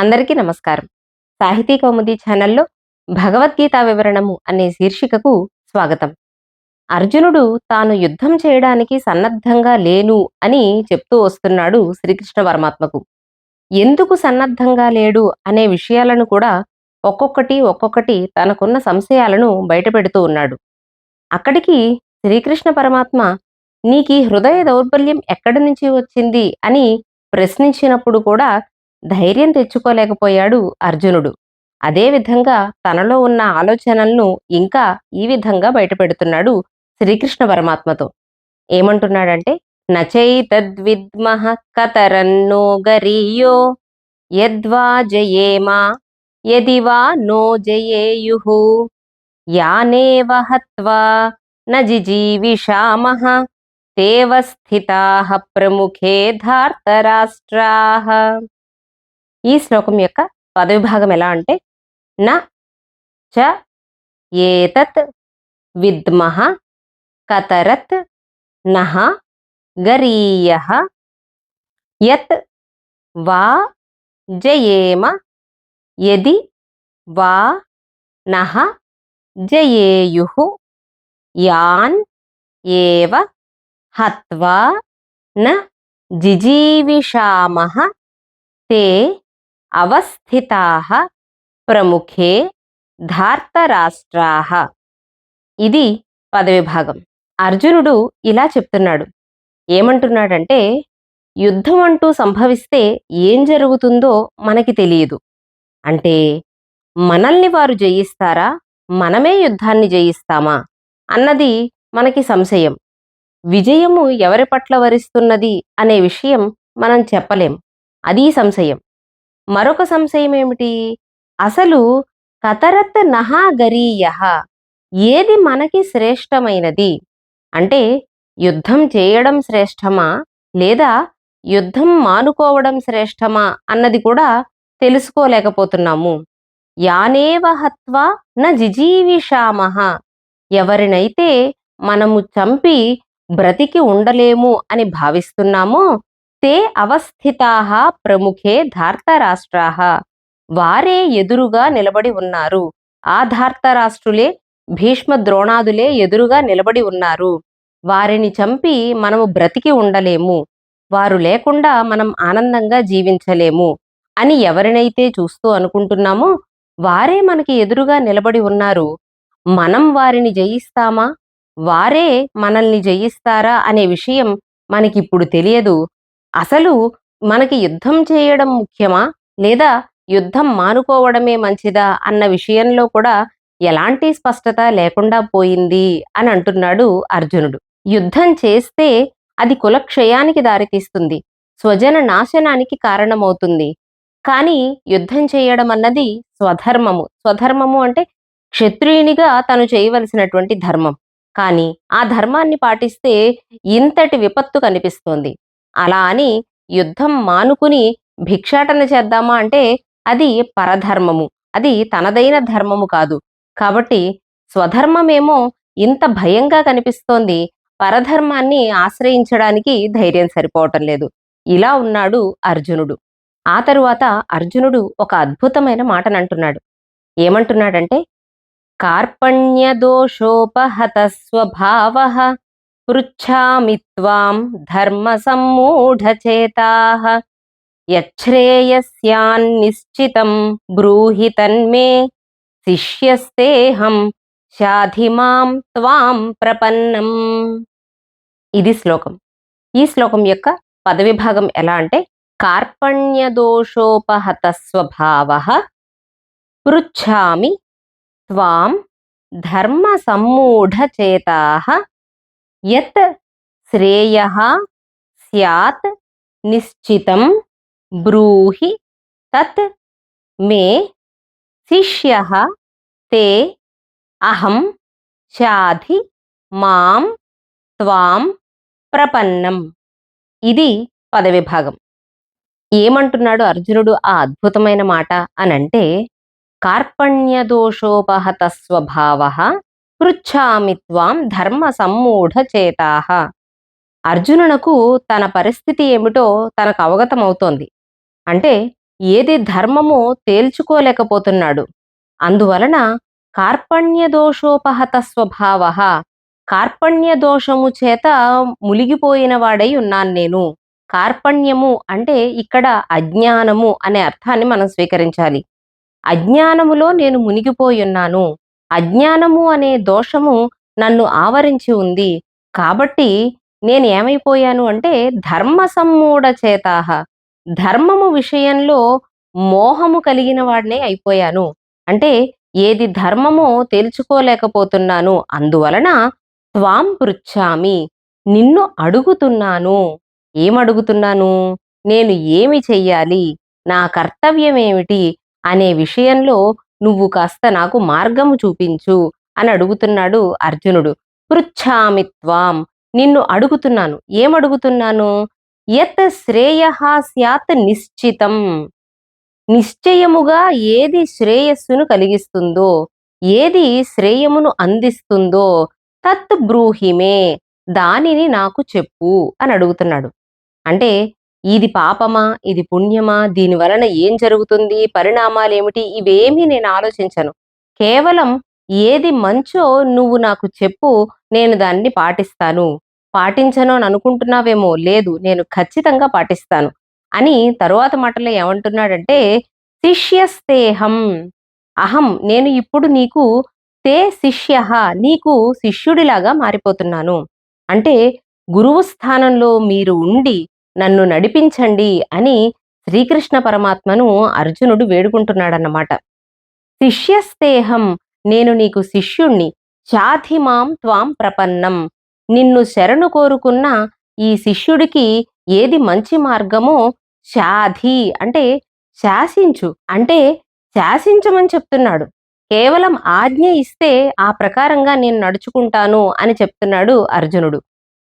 అందరికీ నమస్కారం. సాహితీ కౌముది ఛానల్లో భగవద్గీత వివరణము అనే శీర్షికకు స్వాగతం. అర్జునుడు తాను యుద్ధం చేయడానికి సన్నద్ధంగా లేను అని చెప్తూ వస్తున్నాడు శ్రీకృష్ణ పరమాత్మకు. ఎందుకు సన్నద్ధంగా లేడు అనే విషయాలను కూడా ఒక్కొక్కటి తనకున్న సంశయాలను బయటపెడుతూ ఉన్నాడు. అక్కడికి శ్రీకృష్ణ పరమాత్మ నీకీ హృదయ దౌర్బల్యం ఎక్కడి నుంచి వచ్చింది అని ప్రశ్నించినప్పుడు కూడా ధైర్యం తెచ్చుకోలేకపోయాడు అర్జునుడు. అదేవిధంగా తనలో ఉన్న ఆలోచనలను ఇంకా ఈ విధంగా బయటపెడుతున్నాడు శ్రీకృష్ణ పరమాత్మతో. ఏమంటున్నాడంటే నచైతద్విద్మః కతరన్నో గరీయో యద్వా జయేమా యది వా నో జయేయుః యానేవ హత్వా న జిజీవిషామః తేవ స్థితాః ప్రముఖే ధార్తరాష్ట్రాః. ఈ శ్లోకం యొక్క పదవిభాగం ఎలా అంటే న చ ఏతత్ విద్మః కతరత్ నః గరీయః యత్ వా జయేమ యది వా నః జయేయుః యాన్ ఏవ హత్వా న జిజీవిషామః తే అవస్థితాః ప్రముఖే ధార్తరాష్ట్రాః. ఇది పదవిభాగం. అర్జునుడు ఇలా చెప్తున్నాడు. ఏమంటున్నాడంటే యుద్ధం అంటూ సంభవిస్తే ఏం జరుగుతుందో మనకి తెలియదు. అంటే మనల్ని వారు జయిస్తారా, మనమే యుద్ధాన్ని జయిస్తామా అన్నది మనకి సంశయం. విజయము ఎవరి పట్ల వరిస్తున్నది అనే విషయం మనం చెప్పలేం. అదీ సంశయం. మరొక సంశయం ఏమిటి? అసలు కతరత్ నహా గరీయః ఏది మనకి శ్రేష్టమైనది? అంటే యుద్ధం చేయడం శ్రేష్టమా లేదా యుద్ధం మానుకోవడం శ్రేష్టమా అన్నది కూడా తెలుసుకోలేకపోతున్నాము. యానేవ హత్వా న జిజీవిషామః ఎవరినైతే మనము చంపి బ్రతికి ఉండలేము అని భావిస్తున్నామో తే అవస్థితాః ప్రముఖే ధార్తరాష్ట్రాః వారే ఎదురుగా నిలబడి ఉన్నారు. ఆ ధార్తరాష్ట్రులే భీష్మ ద్రోణాదులే ఎదురుగా నిలబడి ఉన్నారు. వారిని చంపి మనము బ్రతికి ఉండలేము, వారు లేకుండా మనం ఆనందంగా జీవించలేము అని ఎవరినైతే చూస్తూ అనుకుంటున్నామో వారే మనకి ఎదురుగా నిలబడి ఉన్నారు. మనం వారిని జయిస్తామా, వారే మనల్ని జయిస్తారా అనే విషయం మనకిప్పుడు తెలియదు. అసలు మనకి యుద్ధం చేయడం ముఖ్యమా లేదా యుద్ధం మానుకోవడమే మంచిదా అన్న విషయంలో కూడా ఎలాంటి స్పష్టత లేకుండా పోయింది అని అంటున్నాడు అర్జునుడు. యుద్ధం చేస్తే అది కులక్షయానికి దారితీస్తుంది, స్వజన నాశనానికి కారణమవుతుంది. కానీ యుద్ధం చేయడం అన్నది స్వధర్మము. స్వధర్మము అంటే క్షత్రియునిగా తను చేయవలసినటువంటి ధర్మం. కానీ ఆ ధర్మాన్ని పాటిస్తే ఇంతటి విపత్తు కనిపిస్తోంది. అలా అని యుద్ధం మానుకుని భిక్షాటన చేద్దామా అంటే అది పరధర్మము, అది తనదైన ధర్మము కాదు. కాబట్టి స్వధర్మమేమో ఇంత భయంగా కనిపిస్తోంది, పరధర్మాన్ని ఆశ్రయించడానికి ధైర్యం సరిపోవటం లేదు. ఇలా ఉన్నాడు అర్జునుడు. ఆ తరువాత అర్జునుడు ఒక అద్భుతమైన మాటనంటున్నాడు. ఏమంటున్నాడంటే కార్పణ్యదోషోపహత స్వభావః పృచ్ఛామి త్వాం ధర్మ సమ్మూఢచేతాః యచ్ఛ్రేయస్యాన్నిశ్చితం బ్రూహి తన్మే శిష్యస్తేహం శాధిమాం త్వాం ప్రపన్నం. ఇది శ్లోకం. ఈ శ్లోకం యొక్క పదవిభాగం ఎలా అంటే కార్పణ్యదోషోపహత స్వభావః పృచ్ఛామి త్వాం ధర్మ సమ్మూఢచేతాః యత్ శ్రేయః స్యాత్ నిశ్చితం బ్రూహి తత్ మే శిష్యః తే అహం శాధి మాం త్వాం ప్రపన్నం. ఇది పదవిభాగం. ఏమంటున్నాడు అర్జునుడు ఆ అద్భుతమైన మాట అనంటే కార్పణ్యదోషోపహత స్వభావః పృచ్ఛామి త్వాం ధర్మ సమ్మూఢచేతాః. అర్జునునకు తన పరిస్థితి ఏమిటో తనకు అవగతమవుతోంది. అంటే ఏది ధర్మమో తేల్చుకోలేకపోతున్నాడు. అందువలన కార్పణ్య దోషోపహత స్వభావ, కార్పణ్య దోషము చేత మునిగిపోయిన వాడై ఉన్నాను నేను. కార్పణ్యము అంటే ఇక్కడ అజ్ఞానము అనే అర్థాన్ని మనం స్వీకరించాలి. అజ్ఞానములో నేను మునిగిపోయున్నాను. అజ్ఞానము అనే దోషము నన్ను ఆవరించి ఉంది. కాబట్టి నేనేమైపోయాను అంటే ధర్మ సమ్మూఢ చేతాహ, ధర్మము విషయంలో మోహము కలిగిన వాడినే అయిపోయాను. అంటే ఏది ధర్మమో తెలుసుకోలేకపోతున్నాను. అందువలన త్వాం పృచ్ఛామి, నిన్ను అడుగుతున్నాను. ఏమడుగుతున్నాను? నేను ఏమి చెయ్యాలి? నా కర్తవ్యమేమిటి? అనే విషయంలో నువ్వు కాస్త నాకు మార్గము చూపించు అని అడుగుతున్నాడు అర్జునుడు. పృచ్ఛామి త్వాం, నిన్ను అడుగుతున్నాను. ఏమడుగుతున్నాను? యత్ శ్రేయః స్యాత్ నిశ్చితం, నిశ్చయముగా ఏది శ్రేయస్సును కలిగిస్తుందో, ఏది శ్రేయమును అందిస్తుందో తత్ బ్రూహిమే, దానిని నాకు చెప్పు అని అడుగుతున్నాడు. అంటే ఇది పాపమా, ఇది పుణ్యమా, దీని వలన ఏం జరుగుతుంది, పరిణామాలేమిటి, ఇవేమీ నేను ఆలోచించను. కేవలం ఏది మంచో నువ్వు నాకు చెప్పు, నేను దాన్ని పాటిస్తాను. పాటించను అని అనుకుంటున్నావేమో, లేదు నేను ఖచ్చితంగా పాటిస్తాను అని తరువాత మాటలో ఏమంటున్నాడంటే, శిష్యస్తేహం, అహం నేను ఇప్పుడు నీకు, తే శిష్యః నీకు శిష్యుడిలాగా మారిపోతున్నాను. అంటే గురువు స్థానంలో మీరు ఉండి నన్ను నడిపించండి అని శ్రీకృష్ణ పరమాత్మను అర్జునుడు వేడుకుంటున్నాడన్నమాట. శిష్యస్తేహం, నేను నీకు శిష్యుణ్ణి. చాధిమాం త్వాం ప్రపన్నం, నిన్ను శరణు కోరుకున్న ఈ శిష్యుడికి ఏది మంచి మార్గమో శాధి అంటే శాసించు, అంటే శాసించమని చెప్తున్నాడు. కేవలం ఆజ్ఞ ఇస్తే ఆ ప్రకారంగా నేను నడుచుకుంటాను అని చెప్తున్నాడు అర్జునుడు.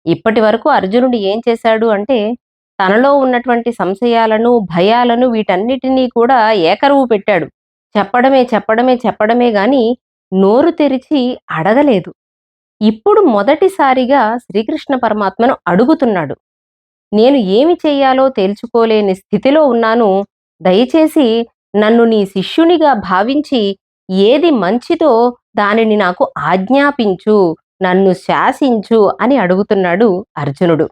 ఇప్పటి వరకు అర్జునుడు ఏం చేశాడు అంటే తనలో ఉన్నటువంటి సంశయాలను, భయాలను వీటన్నిటినీ కూడా ఏకరువు పెట్టాడు. చెప్పడమే చెప్పడమే చెప్పడమే గాని నోరు తెరిచి అడగలేదు. ఇప్పుడు మొదటిసారిగా శ్రీకృష్ణ పరమాత్మను అడుగుతున్నాడు. నేను ఏమి చెయ్యాలో తేల్చుకోలేని స్థితిలో ఉన్నాను. దయచేసి నన్ను నీ శిష్యునిగా భావించి ఏది మంచిదో దానిని నాకు ఆజ్ఞాపించు, నన్ను శాసించు అని అడుగుతున్నాడు అర్జునుడు.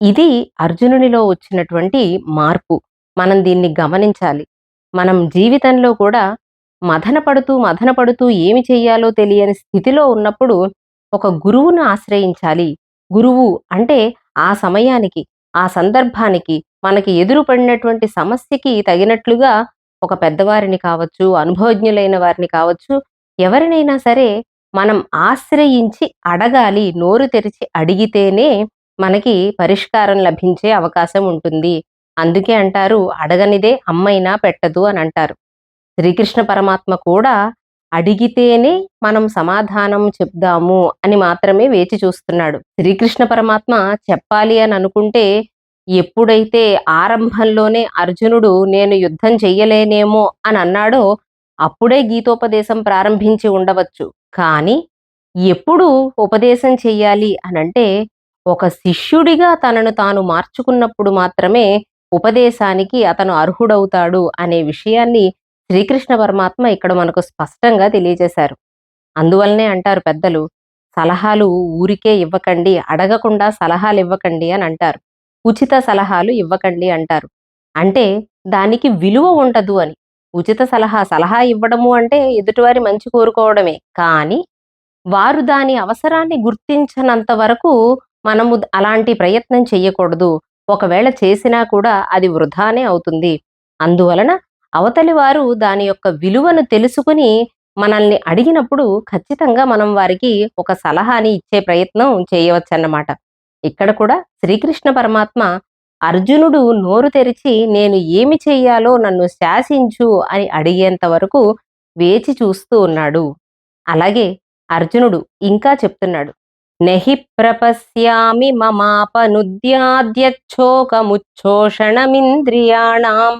ఇది అర్జునునిలో వచ్చినటువంటి మార్పు. మనం దీన్ని గమనించాలి. మనం జీవితంలో కూడా మదనపడుతూ ఏమి చెయ్యాలో తెలియని స్థితిలో ఉన్నప్పుడు ఒక గురువును ఆశ్రయించాలి. గురువు అంటే ఆ సమయానికి, ఆ సందర్భానికి, మనకి ఎదురుపడినటువంటి సమస్యకి తగినట్లుగా ఒక పెద్దవారిని కావచ్చు, అనుభవజ్ఞులైన వారిని కావచ్చు, ఎవరినైనా సరే మనం ఆశ్రయించి అడగాలి. నోరు తెరిచి అడిగితేనే మనకి పరిష్కారం లభించే అవకాశం ఉంటుంది. అందుకే అంటారు, అడగనిదే అమ్మైనా పెట్టదు అని అంటారు. శ్రీకృష్ణ పరమాత్మ కూడా అడిగితేనే మనం సమాధానం చెప్దాము అని మాత్రమే వేచి చూస్తున్నాడు. శ్రీకృష్ణ పరమాత్మ చెప్పాలి అని అనుకుంటే ఎప్పుడైతే ఆరంభంలోనే అర్జునుడు నేను యుద్ధం చెయ్యలేనేమో అని అన్నాడో అప్పుడే గీతోపదేశం ప్రారంభించి ఉండవచ్చు. కానీ ఎప్పుడు ఉపదేశం చెయ్యాలి అనంటే ఒక శిష్యుడిగా తనను తాను మార్చుకున్నప్పుడు మాత్రమే ఉపదేశానికి అతను అర్హుడవుతాడు అనే విషయాన్ని శ్రీకృష్ణ పరమాత్మ ఇక్కడ మనకు స్పష్టంగా తెలియజేశారు. అందువల్లనే అంటారు పెద్దలు, సలహాలు ఊరికే ఇవ్వకండి, అడగకుండా సలహాలు ఇవ్వకండి అని అంటారు. ఉచిత సలహాలు ఇవ్వకండి అంటారు. అంటే దానికి విలువ ఉండదు అని. ఉచిత సలహా ఇవ్వడము అంటే ఎదుటివారి మంచి కోరుకోవడమే. కానీ వారు దాని అవసరాన్ని గుర్తించనంత వరకు మనము అలాంటి ప్రయత్నం చెయ్యకూడదు. ఒకవేళ చేసినా కూడా అది వృధానే అవుతుంది. అందువలన అవతలి వారు దాని యొక్క విలువను తెలుసుకుని మనల్ని అడిగినప్పుడు ఖచ్చితంగా మనం వారికి ఒక సలహాని ఇచ్చే ప్రయత్నం చేయవచ్చన్నమాట. ఇక్కడ కూడా శ్రీకృష్ణ పరమాత్మ అర్జునుడు నోరు తెరిచి నేను ఏమి చెయ్యాలో నన్ను శాసించు అని అడిగేంత వరకు వేచి చూస్తూ ఉన్నాడు. అలాగే అర్జునుడు ఇంకా చెప్తున్నాడు, నహి ప్రపశ్యామి మమాపనుద్యాద్యచ్చోకముచ్ఛోషణమింద్రియాణం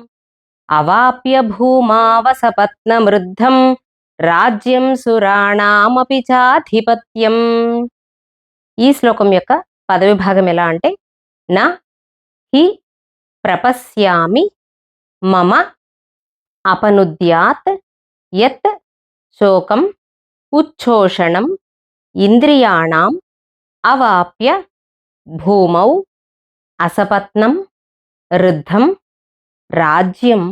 అవాప్య భూమావసపత్నమృద్ధం రాజ్యం సురాణామపి చాధిపత్యం. ఈ శ్లోకం యొక్క పదవిభాగం ఎలా అంటే, నా హి ప్రపశ్యామి మమ అపనుద్యాత్ యత్ శోకం ఉచ్ఛోషణం ఇంద్రియాణం అవాప్య భూమౌ అసపత్నం రుద్ధం రాజ్యం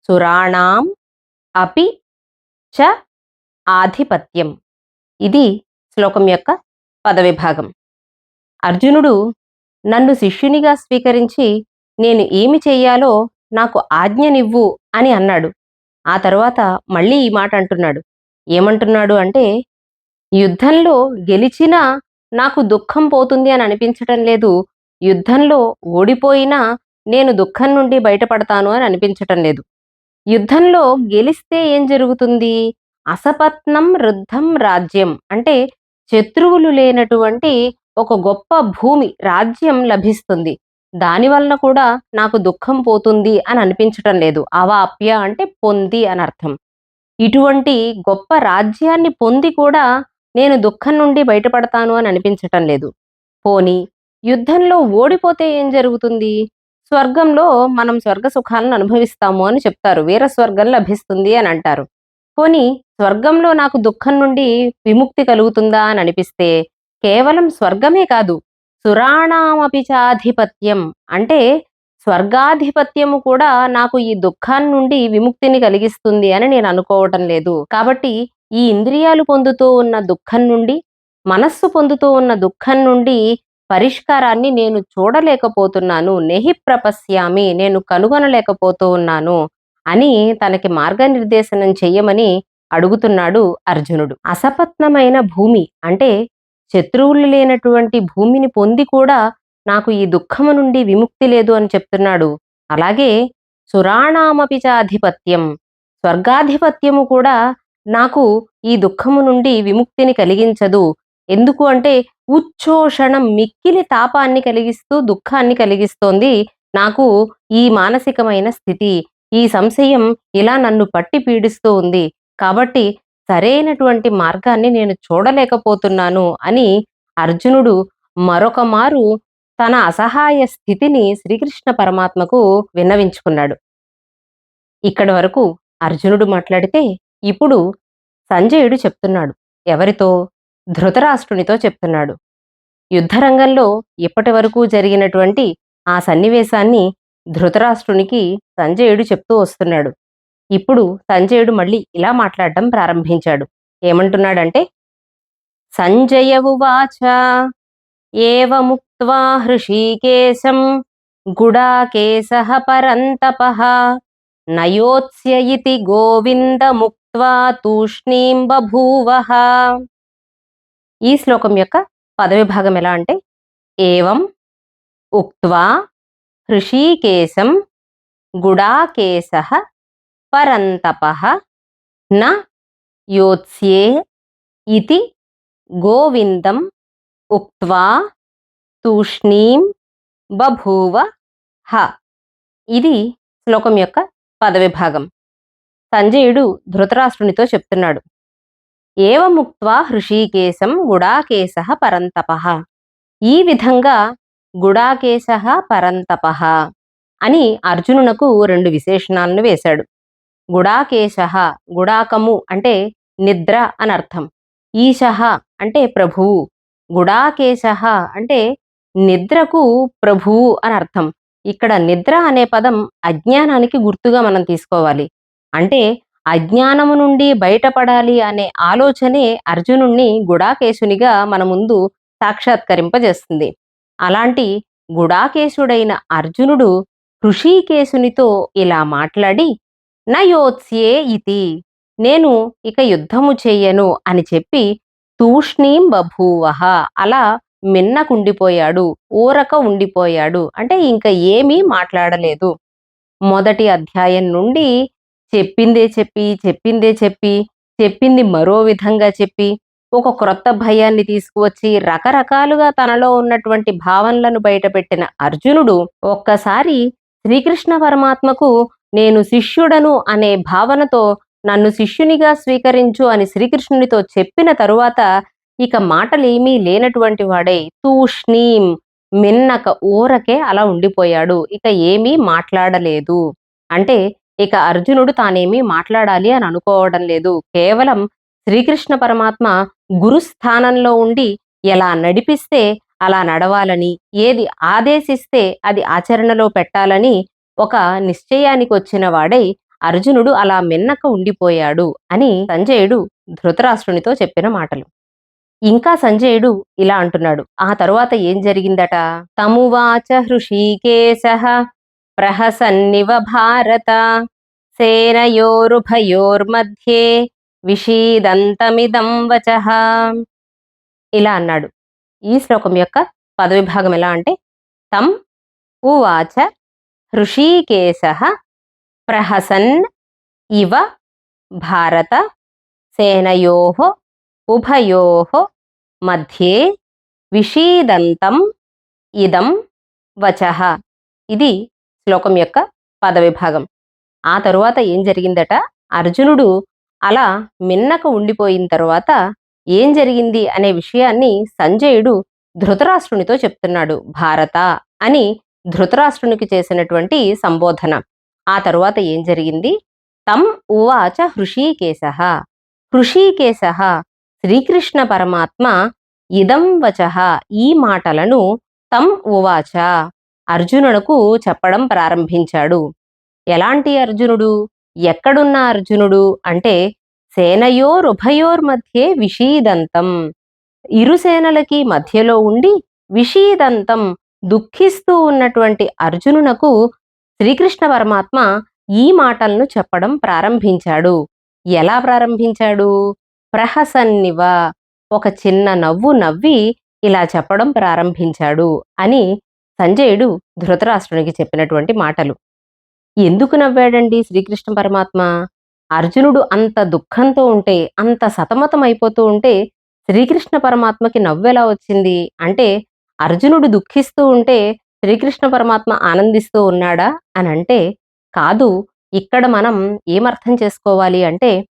సురాణాం అపి చ ఆధిపత్యం. ఇది శ్లోకం యొక్క పదవిభాగం. అర్జునుడు నన్ను శిష్యునిగా స్వీకరించి నేను ఏమి చెయ్యాలో నాకు ఆజ్ఞనివ్వు అని అన్నాడు. ఆ తరువాత మళ్ళీ ఈ మాట అంటున్నాడు. ఏమంటున్నాడు అంటే, యుద్ధంలో గెలిచినా నాకు దుఃఖం పోతుంది అని అనిపించటం లేదు. యుద్ధంలో ఓడిపోయినా నేను దుఃఖం నుండి బయటపడతాను అని అనిపించటం లేదు. యుద్ధంలో గెలిస్తే ఏం జరుగుతుంది? అసపత్నం రుద్ధం రాజ్యం అంటే శత్రువులు లేనటువంటి ఒక గొప్ప భూమి, రాజ్యం లభిస్తుంది. దానివలన కూడా నాకు దుఃఖం పోతుంది అని అనిపించటం లేదు. అవాప్య అంటే పొంది అని అర్థం. ఇటువంటి గొప్ప రాజ్యాన్ని పొంది కూడా నేను దుఃఖం నుండి బయటపడతాను అని అనిపించటం లేదు. పోనీ యుద్ధంలో ఓడిపోతే ఏం జరుగుతుంది? స్వర్గంలో మనం స్వర్గ సుఖాలను అనుభవిస్తాము అని చెప్తారు. వీర స్వర్గం లభిస్తుంది అని అంటారు. పోనీ స్వర్గంలో నాకు దుఃఖం నుండి విముక్తి కలుగుతుందా అని అనిపిస్తే కేవలం స్వర్గమే కాదు, సురాణామపి చాధిపత్యం అంటే స్వర్గాధిపత్యము కూడా నాకు ఈ దుఃఖాన్ని నుండి విముక్తిని కలిగిస్తుంది అని నేను అనుకోవటం లేదు. కాబట్టి ఈ ఇంద్రియాలు పొందుతూ ఉన్న దుఃఖం నుండి, మనస్సు పొందుతూ ఉన్న దుఃఖం నుండి పరిష్కారాన్ని నేను చూడలేకపోతున్నాను. నెహి ప్రపశ్యామి, నేను కనుగొనలేకపోతూ ఉన్నాను అని తనకి మార్గనిర్దేశనం చెయ్యమని అడుగుతున్నాడు అర్జునుడు. అసపత్నమైన భూమి అంటే శత్రువులు లేనటువంటి భూమిని పొంది కూడా నాకు ఈ దుఃఖము నుండి విముక్తి లేదు అని చెప్తున్నాడు. అలాగే సురాణామపి చాధిపత్యం, స్వర్గాధిపత్యము కూడా నాకు ఈ దుఃఖము నుండి విముక్తిని కలిగించదు. ఎందుకు అంటే ఉచ్ఛోషణం, మిక్కిలి తాపాన్ని కలిగిస్తూ దుఃఖాన్ని కలిగిస్తోంది నాకు ఈ మానసికమైన స్థితి. ఈ సంశయం ఇలా నన్ను పట్టి పీడిస్తూ ఉంది. కాబట్టి సరైనటువంటి మార్గాన్ని నేను చూడలేకపోతున్నాను అని అర్జునుడు మరొక మారు తన అసహాయ స్థితిని శ్రీకృష్ణ పరమాత్మకు విన్నవించుకున్నాడు. ఇక్కడి వరకు అర్జునుడు మాట్లాడితే ఇప్పుడు సంజయుడు చెప్తున్నాడు. ఎవరితో? ధృతరాష్ట్రునితో చెప్తున్నాడు. యుద్ధరంగంలో ఇప్పటి వరకు జరిగినటువంటి ఆ సన్నివేశాన్ని ధృతరాష్ట్రునికి సంజయుడు చెప్తూ వస్తున్నాడు. ఇప్పుడు సంజయుడు మళ్ళీ ఇలా మాట్లాడడం ప్రారంభించాడు. ఏమంటున్నాడంటే, సంజయ ఉవాచ ఏవముక్త్వా హృషీకేశం గుడాకేశః పరంతపః నయోత్స్య ఇతి గోవిందముక్త్వా తూష్ణీం బభూవః. ఈ శ్లోకం యొక్క పదవిభాగం ఎలా అంటే, ఏవం ఉక్త్వా హృషీకేశం గుడాకేశః పరంతపః న యోత్స్యే ఇతి గోవిందం ఉక్త్వా తూష్ణీం బభూవ హ. ఇది శ్లోకం యొక్క పదవిభాగం. సంజయుడు ధృతరాష్ట్రునితో చెప్తున్నాడు. ఏవముక్త్వా హృషీకేశం గుడాకేశః పరంతపః, ఈ విధంగా గుడాకేశః పరంతపః అని అర్జునునకు రెండు విశేషణాలను వేశాడు. గుడాకేశః, గుడాకము అంటే నిద్ర అని అర్థం. ఈశః అంటే ప్రభువు. గుడాకేశః అంటే నిద్రకు ప్రభువు అని అర్థం. ఇక్కడ నిద్ర అనే పదం అజ్ఞానానికి గుర్తుగా మనం తీసుకోవాలి. అంటే అజ్ఞానము నుండి బయటపడాలి అనే ఆలోచనే అర్జునుణ్ణి గుడాకేశునిగా మన ముందు సాక్షాత్కరింపజేస్తుంది. అలాంటి గుడాకేశుడైన అర్జునుడు హృషీకేశునితో ఇలా మాట్లాడి, నయోత్స్యే ఇతి, నేను ఇక యుద్ధము చెయ్యను అని చెప్పి తూష్ణీం బభూవః, అలా మిన్నకుండిపోయాడు, ఊరక ఉండిపోయాడు. అంటే ఇంకా ఏమీ మాట్లాడలేదు. మొదటి అధ్యాయం నుండి చెప్పిందే చెప్పింది మరో విధంగా చెప్పి ఒక క్రొత్త భయాన్ని తీసుకువచ్చి రకరకాలుగా తనలో ఉన్నటువంటి భావనలను బయటపెట్టిన అర్జునుడు ఒక్కసారి శ్రీకృష్ణ పరమాత్మకు నేను శిష్యుడను అనే భావనతో నన్ను శిష్యునిగా స్వీకరించు అని శ్రీకృష్ణునితో చెప్పిన తరువాత ఇక మాటలేమీ లేనటువంటి వాడై తూష్ణీం, మిన్నక ఊరకే అలా ఉండిపోయాడు. ఇక ఏమీ మాట్లాడలేదు. అంటే ఇక అర్జునుడు తానేమీ మాట్లాడాలి అని అనుకోవడం లేదు. కేవలం శ్రీకృష్ణ పరమాత్మ గురు స్థానంలో ఉండి ఎలా నడిపిస్తే అలా నడవాలని, ఏది ఆదేశిస్తే అది ఆచరణలో పెట్టాలని ఒక నిశ్చయానికొచ్చిన వాడై అర్జునుడు అలా మిన్నక ఉండిపోయాడు అని సంజయుడు ధృతరాష్ట్రునితో చెప్పిన మాటలు. ఇంకా సంజయుడు ఇలా అంటున్నాడు. ఆ తరువాత ఏం జరిగిందట? తమువాచ హృషీకేశః ప్రహసన్నివ భారత సేనయోరుభయోర్మధ్యే విషీదంతమిదం వచః. ఇలా అన్నాడు. ఈ శ్లోకం యొక్క పదవిభాగం ఎలా అంటే, తం ఉవాచ హృషీకేశః ప్రహసన్ ఇవ భారత సేనయోః ఉభయోః మధ్యే విషీదంతం ఇదం వచః. ఇది శ్లోకం యొక్క పదవిభాగం. ఆ తరువాత ఏం జరిగిందట? అర్జునుడు అలా మిన్నక ఉండిపోయిన తరువాత ఏం జరిగింది అనే విషయాన్ని సంజయుడు ధృతరాష్ట్రునితో చెప్తున్నాడు. భారత అని ధృతరాష్ట్రునికి చేసినటువంటి సంబోధన. ఆ తరువాత ఏం జరిగింది? తం ఉవాచ హృషీకేశః. హృషీకేశః శ్రీకృష్ణ పరమాత్మ ఇదం వచః ఈ మాటలను తం ఉవాచ అర్జునునకు చెప్పడం ప్రారంభించాడు. ఎలాంటి అర్జునుడు? ఎక్కడున్న అర్జునుడు అంటే, సేనయోరుభయోర్మధ్యే విషీదంతం, ఇరు సేనలకి మధ్యలో ఉండి విషీదంతం దుఃఖిస్తూ ఉన్నటువంటి అర్జునునకు శ్రీకృష్ణ పరమాత్మ ఈ మాటలను చెప్పడం ప్రారంభించాడు. ఎలా ప్రారంభించాడు? ప్రహసన్నివ, ఒక చిన్న నవ్వు నవ్వి ఇలా చెప్పడం ప్రారంభించాడు అని సంజయుడు ధృతరాష్ట్రునికి చెప్పినటువంటి మాటలు. ఎందుకు నవ్వాడండి శ్రీకృష్ణ పరమాత్మ? అర్జునుడు అంత దుఃఖంతో ఉంటే, అంత సతమతమైపోతూ ఉంటే శ్రీకృష్ణ పరమాత్మకి నవ్వెలా వచ్చింది అంటే, అర్జునుడు దుఃఖిస్తూ ఉంటే శ్రీకృష్ణ పరమాత్మ ఆనందిస్తూ ఉన్నాడా అని అంటే కాదు. ఇక్కడ మనం ఏమర్థం చేసుకోవాలి అంటే,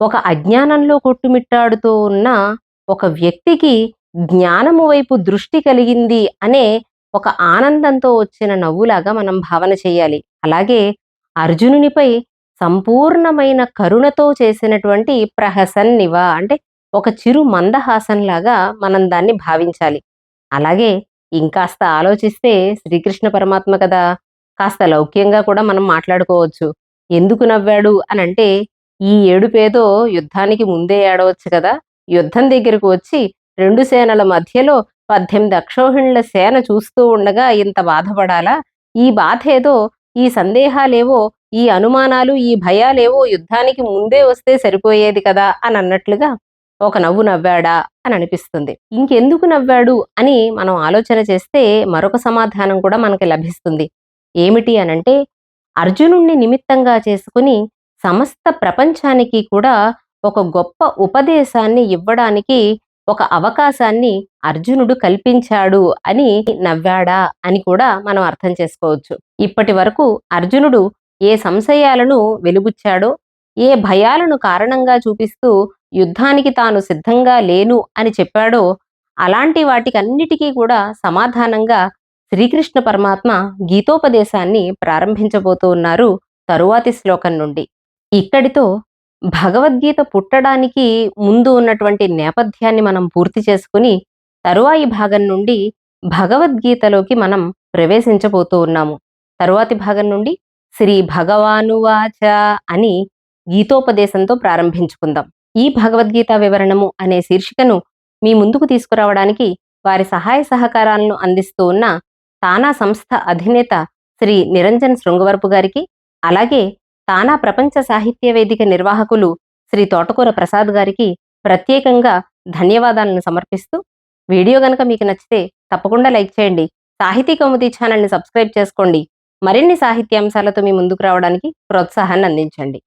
ఒక అజ్ఞానంలో కొట్టుమిట్టాడుతూ ఉన్న ఒక వ్యక్తికి జ్ఞానము వైపు దృష్టి కలిగింది అనే ఒక ఆనందంతో వచ్చిన నవ్వులాగా మనం భావన చేయాలి. అలాగే అర్జునునిపై సంపూర్ణమైన కరుణతో చేసినటువంటి ప్రహసన్నివ అంటే ఒక చిరు మందహాసంలాగా మనం దాన్ని భావించాలి. అలాగే ఇంకాస్త ఆలోచిస్తే శ్రీకృష్ణ పరమాత్మ కదా, కాస్త లౌక్యంగా కూడా మనం మాట్లాడుకోవచ్చు. ఎందుకు నవ్వాడు అనంటే, ఈ ఏడుపేదో యుద్ధానికి ముందే ఏడవచ్చు కదా, యుద్ధం దగ్గరకు వచ్చి రెండు సేనల మధ్యలో 18 అక్షౌహిణుల సేన చూస్తూ ఉండగా ఇంత బాధపడాలా? ఈ బాధ ఏదో, ఈ సందేహాలేవో, ఈ అనుమానాలు, ఈ భయాలేవో యుద్ధానికి ముందే వస్తే సరిపోయేది కదా అని అన్నట్లుగా ఒక నవ్వు నవ్వాడా అని అనిపిస్తుంది. ఇంకెందుకు నవ్వాడు అని మనం ఆలోచన చేస్తే మరొక సమాధానం కూడా మనకి లభిస్తుంది. ఏమిటి అనంటే, అర్జునుణ్ణి నిమిత్తంగా చేసుకుని సమస్త ప్రపంచానికి కూడా ఒక గొప్ప ఉపదేశాన్ని ఇవ్వడానికి ఒక అవకాశాన్ని అర్జునుడు కల్పించాడు అని నవ్వాడా అని కూడా మనం అర్థం చేసుకోవచ్చు. ఇప్పటి వరకు అర్జునుడు ఏ సంశయాలను వెలుబుచ్చాడో, ఏ భయాలను కారణంగా చూపిస్తూ యుద్ధానికి తాను సిద్ధంగా లేను అని చెప్పాడో, అలాంటి వాటికన్నిటికీ కూడా సమాధానంగా శ్రీకృష్ణ పరమాత్మ గీతోపదేశాన్ని ప్రారంభించబోతూ ఉన్నారు తరువాతి శ్లోకం నుండి. ఇక్కడితో భగవద్గీత పుట్టడానికి ముందు ఉన్నటువంటి నేపథ్యాన్ని మనం పూర్తి చేసుకుని తరువాయి భాగం నుండి భగవద్గీతలోకి మనం ప్రవేశించబోతూ ఉన్నాము. తరువాతి భాగం నుండి శ్రీ భగవానువాచ అని గీతోపదేశంతో ప్రారంభించుకుందాం. ఈ భగవద్గీత వివరణము అనే శీర్షికను మీ ముందుకు తీసుకురావడానికి వారి సహాయ సహకారాలను అందిస్తూ ఉన్న తానా సంస్థ అధినేత శ్రీ నిరంజన్ శృంగవరపు గారికి, అలాగే తానా ప్రపంచ సాహిత్య వేదిక నిర్వాహకులు శ్రీ తోటకూర ప్రసాద్ గారికి ప్రత్యేకంగా ధన్యవాదాలను సమర్పిస్తూ, వీడియో గనక మీకు నచ్చితే తప్పకుండా లైక్ చేయండి. సాహితీ కౌముది ఛానల్ని సబ్స్క్రైబ్ చేసుకోండి. మరిన్ని సాహిత్యాంశాలతో మీ ముందుకు రావడానికి ప్రోత్సాహాన్ని అందించండి.